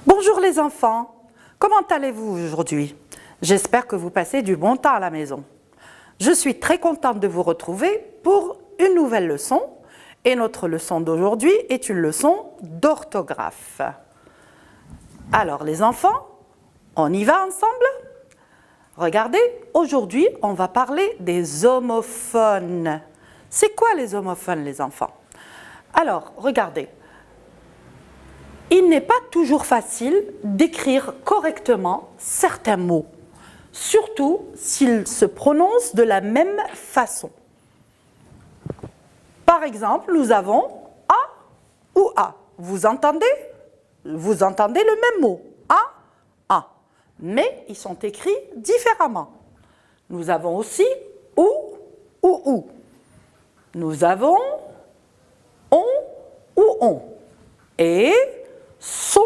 Bonjour les enfants, comment allez-vous aujourd'hui? J'espère que vous passez du bon temps à la maison. Je suis très contente de vous retrouver pour une nouvelle leçon et notre leçon d'aujourd'hui est une leçon d'orthographe. Alors les enfants, on y va ensemble? Regardez, aujourd'hui on va parler des homophones. C'est quoi les homophones les enfants? Alors regardez. Il n'est pas toujours facile d'écrire correctement certains mots, surtout s'ils se prononcent de la même façon. Par exemple, nous avons A ou A. Vous entendez? Vous entendez le même mot, A, mais ils sont écrits différemment. Nous avons aussi OU ou OU. Nous avons ON ou ON. Et son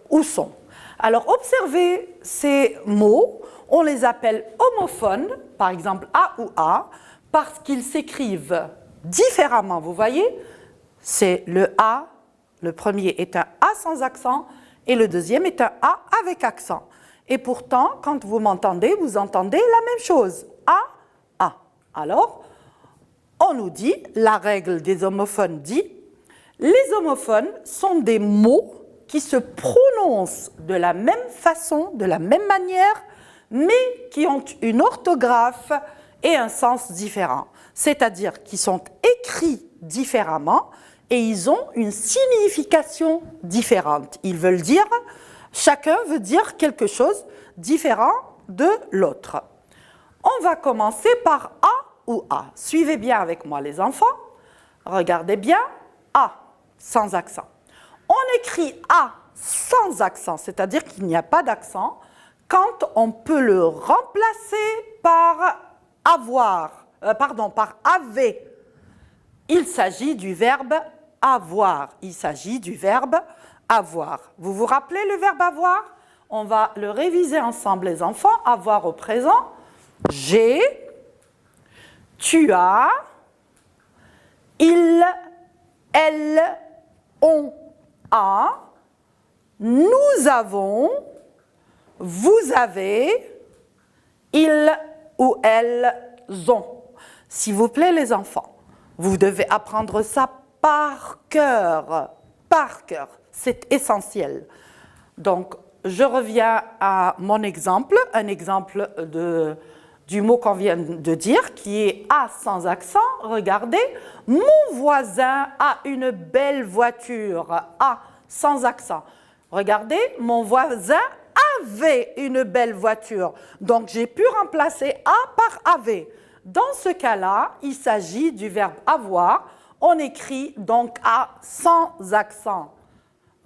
ou son. Alors observez ces mots, on les appelle homophones, par exemple A ou A, parce qu'ils s'écrivent différemment. Vous voyez, c'est le A, le premier est un A sans accent et le deuxième est un A avec accent. Et pourtant, quand vous m'entendez, vous entendez la même chose, A. Alors, on nous dit, la règle des homophones dit, les homophones sont des mots qui se prononcent de la même façon, de la même manière, mais qui ont une orthographe et un sens différent. C'est-à-dire qu'ils sont écrits différemment et ils ont une signification différente. Ils veulent dire, chacun veut dire quelque chose différent de l'autre. On va commencer par A ou A. Suivez bien avec moi les enfants. Regardez bien, A, sans accent. On écrit A sans accent, c'est-à-dire qu'il n'y a pas d'accent, quand on peut le remplacer par avoir, par avait. Il s'agit du verbe avoir. Il s'agit du verbe avoir. Vous vous rappelez le verbe avoir? On va le réviser ensemble les enfants. Avoir au présent. J'ai, tu as, il, elle, on a, nous avons, vous avez, ils ou elles ont. S'il vous plaît les enfants, vous devez apprendre ça par cœur, c'est essentiel. Donc, je reviens à mon exemple, un exemple du mot qu'on vient de dire, qui est A sans accent. Regardez, mon voisin a une belle voiture. A sans accent. Regardez, mon voisin avait une belle voiture. Donc, j'ai pu remplacer A par avait. Dans ce cas-là, il s'agit du verbe avoir. On écrit donc A sans accent.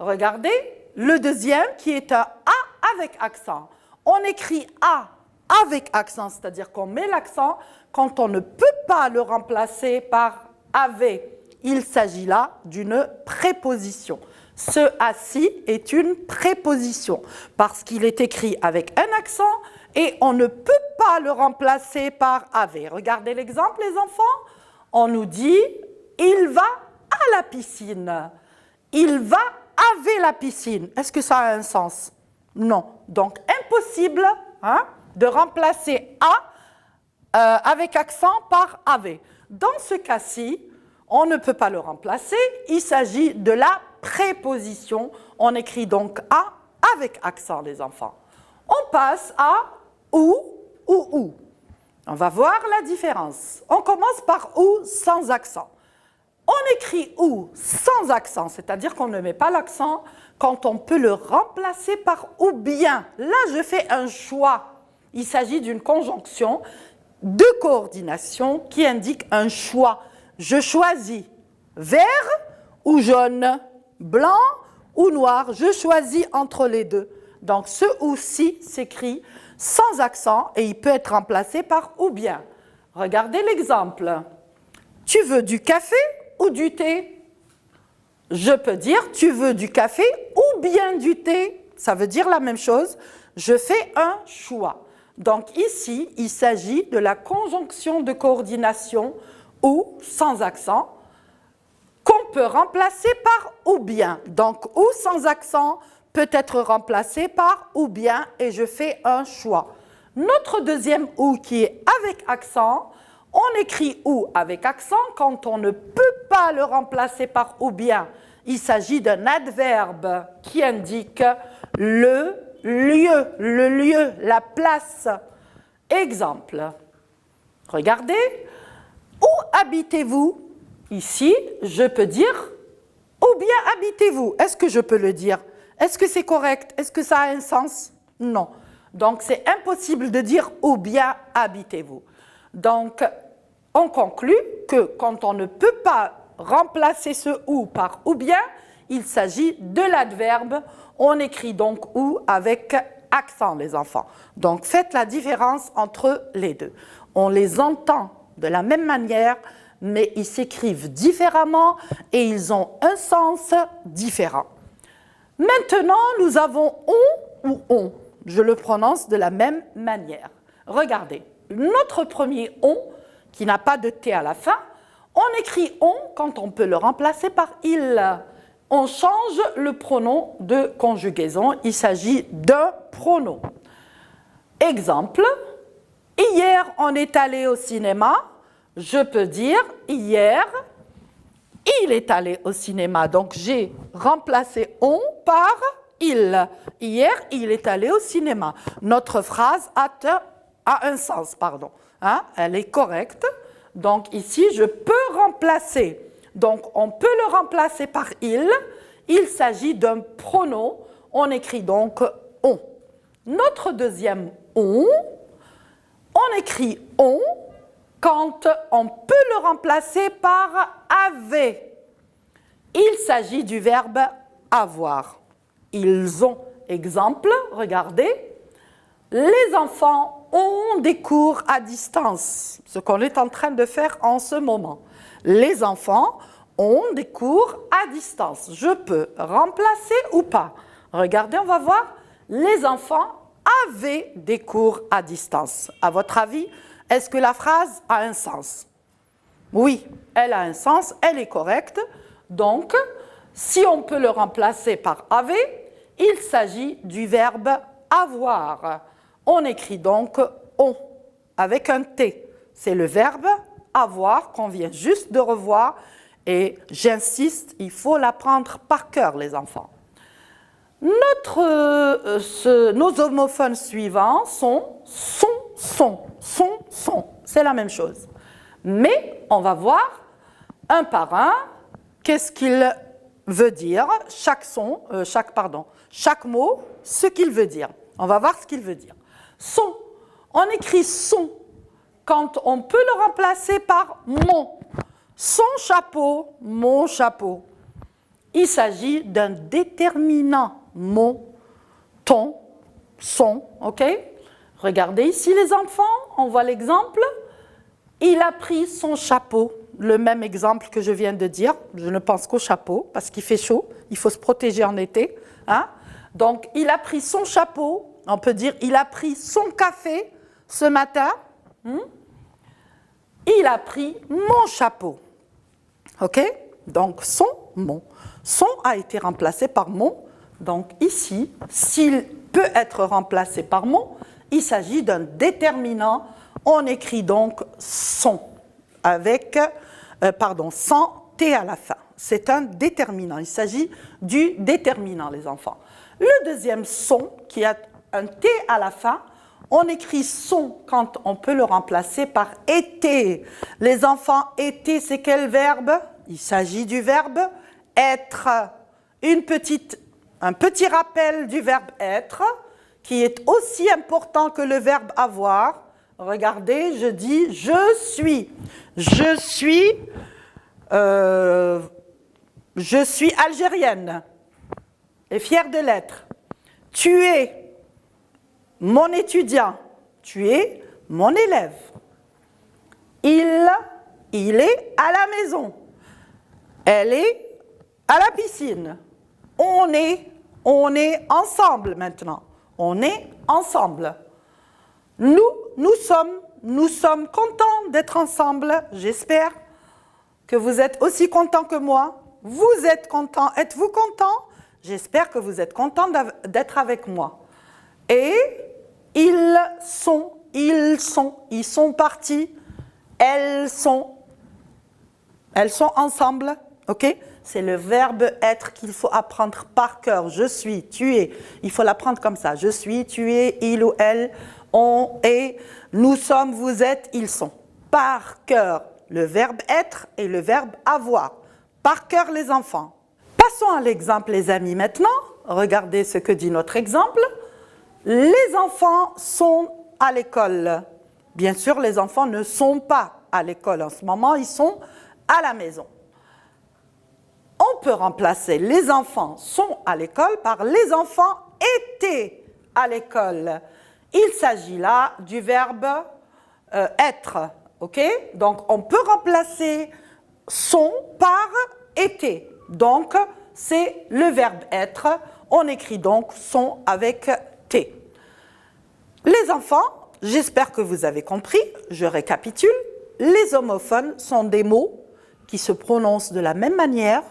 Regardez, le deuxième qui est un A avec accent. On écrit A avec accent, c'est-à-dire qu'on met l'accent quand on ne peut pas le remplacer par avait. Il s'agit là d'une préposition. Ce A-ci est une préposition parce qu'il est écrit avec un accent et on ne peut pas le remplacer par avait. Regardez l'exemple, les enfants. On nous dit « il va à la piscine ». Il va avec la piscine. Est-ce que ça a un sens? Non. Donc, impossible de remplacer A avec accent par avait. Dans ce cas-ci, on ne peut pas le remplacer. Il s'agit de la préposition. On écrit donc A avec accent, les enfants. On passe à OU ou OU. On va voir la différence. On commence par OU sans accent. On écrit OU sans accent, c'est-à-dire qu'on ne met pas l'accent quand on peut le remplacer par ou bien. Là, je fais un choix. Il s'agit d'une conjonction de coordination qui indique un choix. Je choisis vert ou jaune, blanc ou noir. Je choisis entre les deux. Donc, ce ou-ci s'écrit sans accent et il peut être remplacé par ou bien. Regardez l'exemple. Tu veux du café ou du thé? Je peux dire tu veux du café ou bien du thé. Ça veut dire la même chose. Je fais un choix. Donc ici, il s'agit de la conjonction de coordination ou sans accent qu'on peut remplacer par ou bien. Donc ou sans accent peut être remplacé par ou bien et je fais un choix. Notre deuxième ou qui est avec accent, on écrit ou avec accent quand on ne peut pas le remplacer par ou bien. Il s'agit d'un adverbe qui indique le lieu, la place. Exemple. Regardez. Où habitez-vous? Ici, je peux dire où bien habitez-vous. Est-ce que je peux le dire? Est-ce que c'est correct? Est-ce que ça a un sens? Non. Donc, c'est impossible de dire où bien habitez-vous. Donc, on conclut que quand on ne peut pas remplacer ce ou par ou bien, il s'agit de l'adverbe. On écrit donc ou avec accent, les enfants. Donc, faites la différence entre les deux. On les entend de la même manière, mais ils s'écrivent différemment et ils ont un sens différent. Maintenant, nous avons on ou on. Je le prononce de la même manière. Regardez, notre premier on, qui n'a pas de T à la fin, on écrit on quand on peut le remplacer par il. On change le pronom de conjugaison, il s'agit d'un pronom. Exemple, hier on est allé au cinéma, je peux dire hier il est allé au cinéma. Donc j'ai remplacé on par il. Hier il est allé au cinéma. Notre phrase a un sens, pardon. Hein? Elle est correcte. Donc ici je peux remplacer. Donc on peut le remplacer par il. Il s'agit d'un pronom. On écrit donc on. Notre deuxième on écrit on quand on peut le remplacer par avait. Il s'agit du verbe avoir. Ils ont, exemple, regardez, les enfants ont des cours à distance, ce qu'on est en train de faire en ce moment. Les enfants ont des cours à distance. Je peux remplacer ou pas? Regardez, on va voir. Les enfants avaient des cours à distance. À votre avis, est-ce que la phrase a un sens? Oui, elle a un sens, elle est correcte. Donc, si on peut le remplacer par avait, il s'agit du verbe avoir. On écrit donc on avec un T. C'est le verbe avoir qu'on vient juste de revoir. Et j'insiste, il faut l'apprendre par cœur, les enfants. Nos homophones suivants sont son. C'est la même chose. Mais on va voir un par un qu'est-ce qu'il veut dire, chaque mot, ce qu'il veut dire. On va voir ce qu'il veut dire. Son. On écrit son quand on peut le remplacer par mon. Son chapeau, mon chapeau. Il s'agit d'un déterminant. Mon, ton, son, ok? Regardez ici les enfants, on voit l'exemple. Il a pris son chapeau, le même exemple que je viens de dire. Je ne pense qu'au chapeau, parce qu'il fait chaud, il faut se protéger en été. Hein? Donc, il a pris son chapeau, on peut dire il a pris son café ce matin. Il a pris mon chapeau. Ok? Donc, son, mon. Son a été remplacé par mon. Donc, ici, s'il peut être remplacé par mon, il s'agit d'un déterminant. On écrit donc son avec, sans T à la fin. C'est un déterminant. Il s'agit du déterminant, les enfants. Le deuxième son, qui a un T à la fin, on écrit son quand on peut le remplacer par été. Les enfants, été, c'est quel verbe? Il s'agit du verbe être. Un petit rappel du verbe être, qui est aussi important que le verbe avoir. Regardez, je dis je suis. Je suis algérienne et fière de l'être. Tu es mon étudiant. Tu es mon élève. Il est à la maison. Elle est à la piscine. On est ensemble maintenant. On est ensemble. Nous sommes contents d'être ensemble. J'espère que vous êtes aussi contents que moi. Vous êtes contents. Êtes-vous contents? J'espère que vous êtes contents d'être avec moi. Et ils sont partis, elles sont ensemble, ok? C'est le verbe être qu'il faut apprendre par cœur. Je suis, tu es. Il faut l'apprendre comme ça. Je suis, tu es, il ou elle, on est, nous sommes, vous êtes, ils sont. Par cœur, le verbe être et le verbe avoir. Par cœur, les enfants. Passons à l'exemple, les amis, maintenant. Regardez ce que dit notre exemple. Les enfants sont à l'école. Bien sûr, les enfants ne sont pas à l'école en ce moment, ils sont à la maison. On peut remplacer les enfants sont à l'école par les enfants étaient à l'école. Il s'agit là du verbe être. Ok? Donc, on peut remplacer sont par était. Donc, c'est le verbe être. On écrit donc sont avec T. Les enfants, j'espère que vous avez compris, je récapitule. Les homophones sont des mots qui se prononcent de la même manière,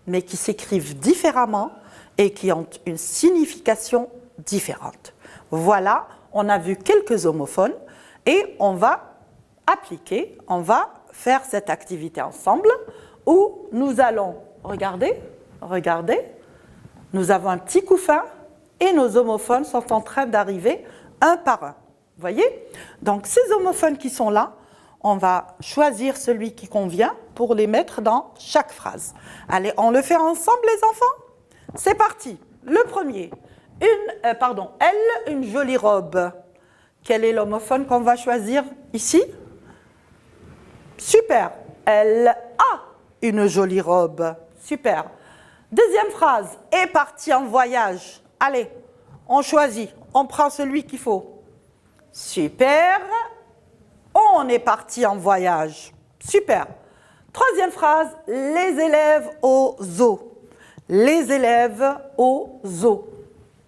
mais qui s'écrivent différemment et qui ont une signification différente. Voilà, on a vu quelques homophones et on va appliquer, on va faire cette activité ensemble où nous allons, regardez, nous avons un petit couffin et nos homophones sont en train d'arriver un par un. Vous voyez? Donc ces homophones qui sont là, on va choisir celui qui convient pour les mettre dans chaque phrase. Allez, on le fait ensemble les enfants? C'est parti. Le premier, elle, une jolie robe. Quel est l'homophone qu'on va choisir ici? Super. Elle a une jolie robe. Super. Deuxième phrase, est partie en voyage. Allez, on choisit, on prend celui qu'il faut. Super. On est parti en voyage. Super. Troisième phrase, les élèves au zoo. Les élèves au zoo.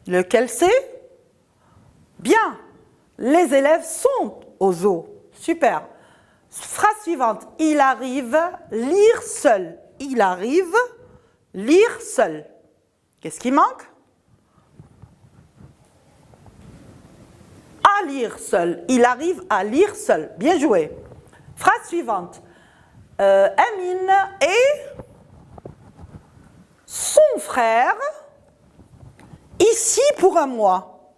Lequel c'est? Bien. Les élèves sont au zoo. Super. Phrase suivante, il arrive lire seul. Il arrive lire seul. Qu'est-ce qui manque? À lire seul. Il arrive à lire seul. Bien joué. Phrase suivante. Amine et son frère ici pour un mois.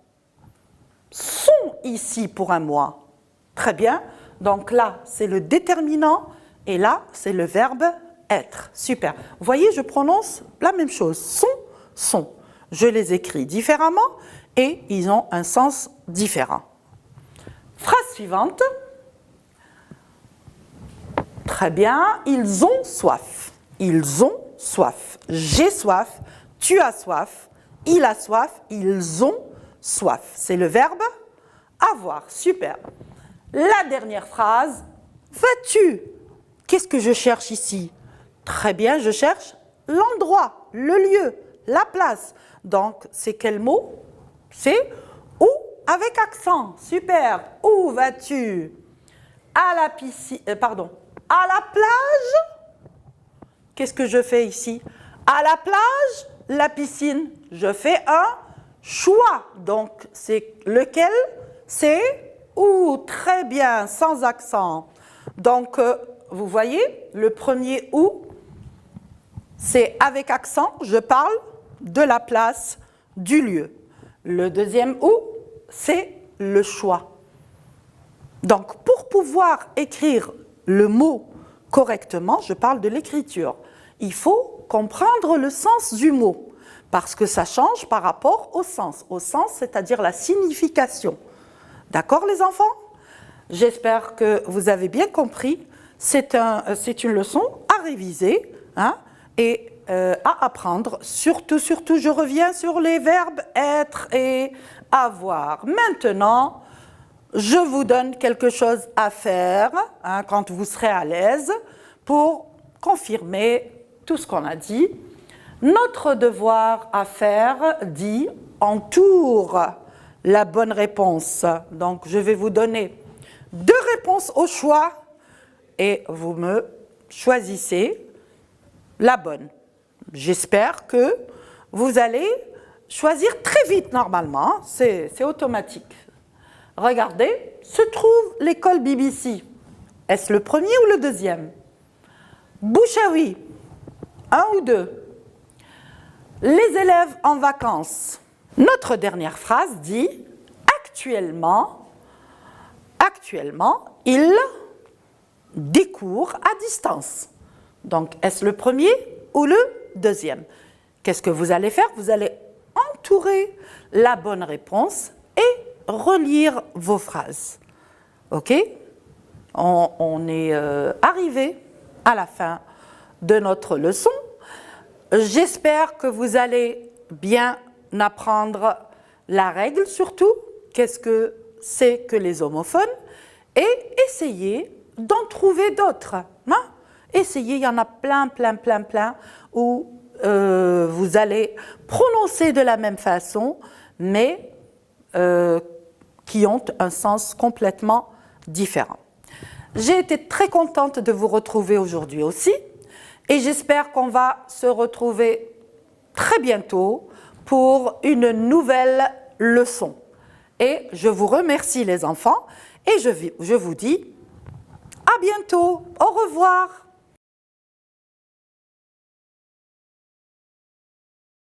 Sont ici pour un mois. Très bien. Donc là, c'est le déterminant et là, c'est le verbe être. Super. Vous voyez, je prononce la même chose. Sont. Je les écris différemment et ils ont un sens différent. Phrase suivante. Très bien. Ils ont soif. Ils ont soif. J'ai soif. Tu as soif. Il a soif. Ils ont soif. C'est le verbe avoir. Super. La dernière phrase. Vas-tu? Qu'est-ce que je cherche ici? Très bien, je cherche l'endroit, le lieu, la place. Donc, c'est quel mot? C'est où avec accent. Super. Où vas-tu? À la piscine, à la plage? Qu'est-ce que je fais ici? À la plage, la piscine. Je fais un choix. Donc, c'est lequel? C'est où? Très bien, sans accent. Donc, vous voyez, le premier où, c'est avec accent, je parle de la place, du lieu. Le deuxième où, c'est le choix. Donc, pour pouvoir écrire le mot correctement, je parle de l'écriture. Il faut comprendre le sens du mot, parce que ça change par rapport au sens. Au sens, c'est-à-dire la signification. D'accord, les enfants? J'espère que vous avez bien compris. C'est une leçon à réviser et à apprendre. Surtout, je reviens sur les verbes être et avoir. Maintenant, je vous donne quelque chose à faire quand vous serez à l'aise pour confirmer tout ce qu'on a dit. Notre devoir à faire dit entoure la bonne réponse. Donc, je vais vous donner 2 réponses au choix et vous me choisissez la bonne. J'espère que vous allez choisir très vite normalement, c'est automatique. Regardez, se trouve l'école BBC. Est-ce le premier ou le deuxième? Bouchaoui, 1 ou 2. Les élèves en vacances. Notre dernière phrase dit actuellement, ils décourent à distance. Donc, est-ce le premier ou le deuxième? Qu'est-ce que vous allez faire? Vous allez entourer la bonne réponse et relire vos phrases. OK? On est arrivé à la fin de notre leçon. J'espère que vous allez bien apprendre la règle surtout, qu'est-ce que c'est que les homophones, et essayer d'en trouver d'autres. Hein? Essayez, il y en a plein, où vous allez prononcer de la même façon, mais qui ont un sens complètement différent. J'ai été très contente de vous retrouver aujourd'hui aussi, et j'espère qu'on va se retrouver très bientôt pour une nouvelle leçon. Et je vous remercie les enfants, et je vous dis à bientôt. Au revoir.